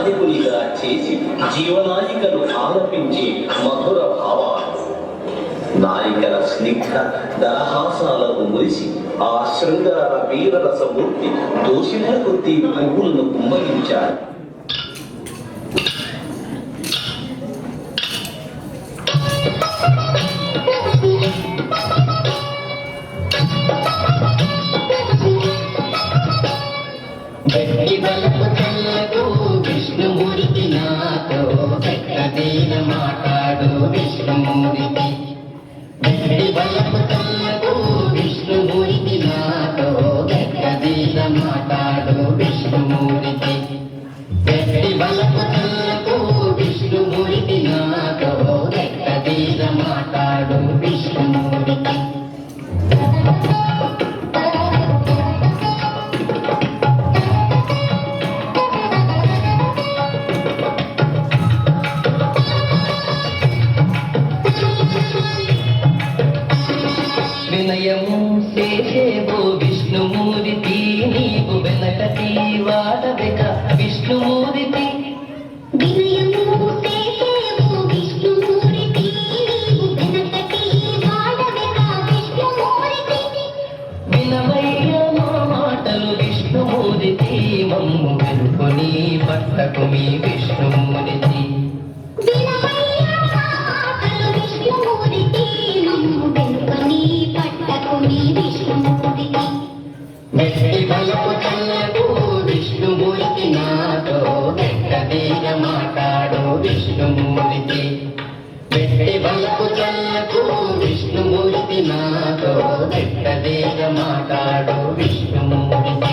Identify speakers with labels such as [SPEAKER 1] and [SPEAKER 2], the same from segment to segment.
[SPEAKER 1] నాయకునిగా చేసి జీవనాయికలు ఆలపించే మధుర భావాలు, నాయికల స్నిగ్ధ దరహాసాలకు మురిసి ఆ శృంగార వీరరసమూర్తి దోషిన కొద్దీ పువ్వులను కుమ్మరించారు.
[SPEAKER 2] విష్ణుమూర్తి నాతో వెక్కదీన మాట్లాడు విష్ణుమూర్తి, వెక్కడి బలపు తల్లకు విష్ణుమూర్తి నాతో వెక్కదీన మాట్లాడు విష్ణుమూర్తి, వెక్కడి బలపు తల్లకు విష్ణుమూర్తి నాతో వెక్కదీన మాట్లాడు విష్ణుమూర్తి. వినయము చేసేవో విష్ణుమూర్తి, నీవు వెనకటి వాడబెక విష్ణుమూర్తి, వినయము చేసేవో విష్ణుమూర్తి, నీవు వెనకటి వాడబెక విష్ణుమూర్తి, వినవయ్య మా మాటలు విష్ణుమూర్తి, మమ్ము వెనుకొని పట్టకు మీ విష్ణుమూర్తి, వెక్కడి బలపు తల్లకు విష్ణుమూర్తి నాతో వెక్కదీన మాట్లాడు విష్ణుమూర్తి, వెక్కడి బలపు తల్లకు విష్ణుమూర్తి నాతో వెక్కదీన మాట్లాడు విష్ణుమూర్తి.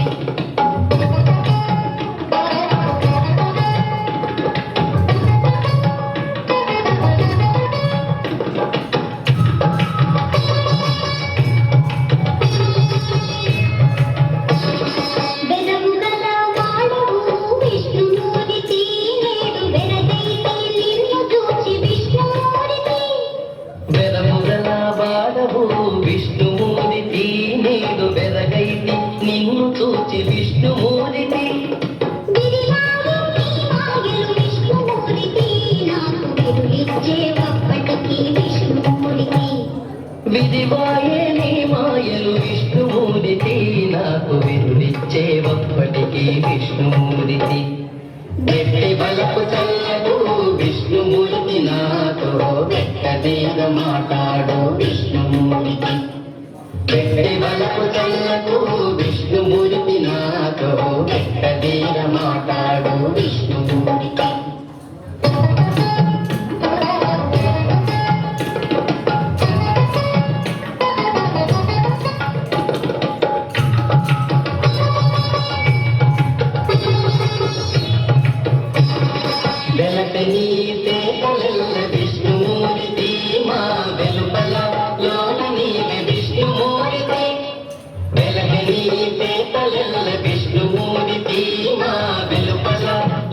[SPEAKER 2] విష్ణుమూర్తి నేడు బెరగైతి నిన్ను చూచి విష్ణుమూర్తి, విధివాయే నీ మాయలు విష్ణుమూర్తి, నాకు విరులిచ్చేవప్పటికీ విష్ణుమూర్తి, వెక్కడి బలపు తల్లకు విష్ణుమూర్తి నాతో వెక్కదీన మాట్లాడు విష్ణుమూర్తి, వెక్కడి బలపు తల్లకు విష్ణుమూర్తి నాతో వెక్కదీన మాట్లాడు విష్ణుమూర్తి. వెలకని పేపలెల్ల విష్ణుమూర్తి, మా వెలుపల లోన నీవే విష్ణుమూర్తి, వెలకని పేపలెల్ల విష్ణుమూర్తి, మా వెలుపల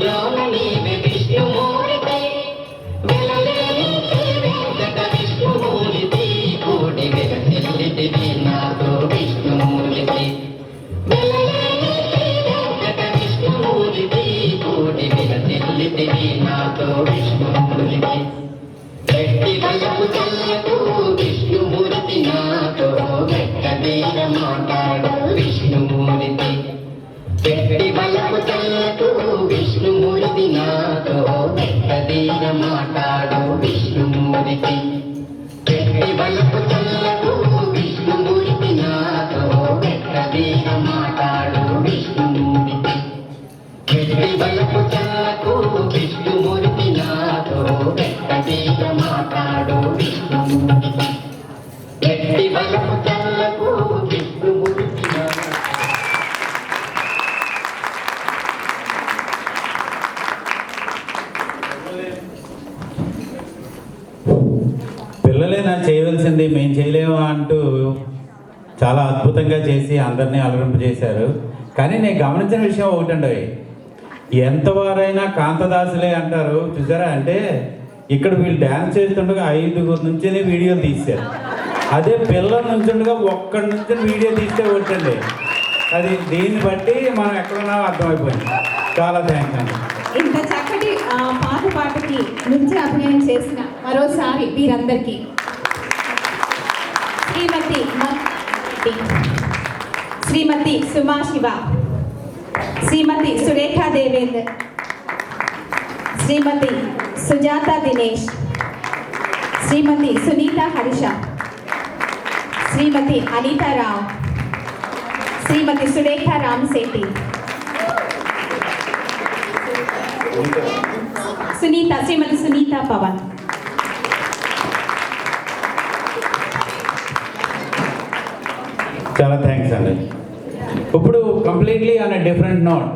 [SPEAKER 2] లోన నీవే విష్ణుమూర్తి, వెలలేని వెంకట విష్ణుమూర్తి, కోటి వెలసిల్లితివి నాతో విష్ణుమూర్తి, వెలలేని వెంకట విష్ణుమూర్తి, కోటి వెలసిల్లితివి నాతో విష్ణుమూర్తి, వెక్కడి బలపు తల్లకు విష్ణుమూర్తి నాతో వెక్కదీన మాట్లాడు విష్ణుమూర్తి, వెక్కడి బలపు తల్లకు విష్ణుమూర్తి నాతో వెక్కదీన మాట్లాడు విష్ణుమూర్తి, వెక్కడి బలపు తల్లకు విష్ణుమూర్తి నాతో వెక్కదీన మాట్లాడు విష్ణుమూర్తి, వెక్కడి బలపు తల్లకు విష్ణుమూర్తి నాతో వెక్కదీన మాట్లాడు విష్ణుమూర్తి, వెక్కడి బలపు తల్లకు విష్ణుమూర్తి నాతో.
[SPEAKER 3] పిల్లలే నాకు చేయవలసింది మేము చేయలేమా అంటూ చాలా అద్భుతంగా చేసి అందరినీ అలరింపజేశారు. కానీ నేను గమనించిన విషయం ఒకటండి, ఎంతవారైనా కాంతదాసులే అంటారు చూసారా. అంటే ఇక్కడ వీళ్ళు డ్యాన్స్ చేస్తుండగా 5 నుంచి వీడియోలు తీశారు. అదే పిల్లల నుంచుండగా ఒక్కడి నుంచి వీడియో తీస్తే ఒకటండి. అది దీన్ని బట్టి మనం ఎక్కడున్నా అర్థమైపోయింది. చాలా థ్యాంక్స్ అండి.
[SPEAKER 4] ఇంత చక్కటి పాటకి నృత్య అభినయం చేసిన మరోసారి వీరందరికీ శ్రీమతి సుమా శివ, శ్రీమతి సురేఖ దేవేందర్, శ్రీమతి సుజాత దినేష్, శ్రీమతి సునీత హర్ష, శ్రీమతి అనితా రావ్, శ్రీమతి సురేఖ రామశెట్టి, శ్రీమతి సునీత పవన్.
[SPEAKER 3] చాలా థ్యాంక్స్ అండి. ఇప్పుడు completely on a different note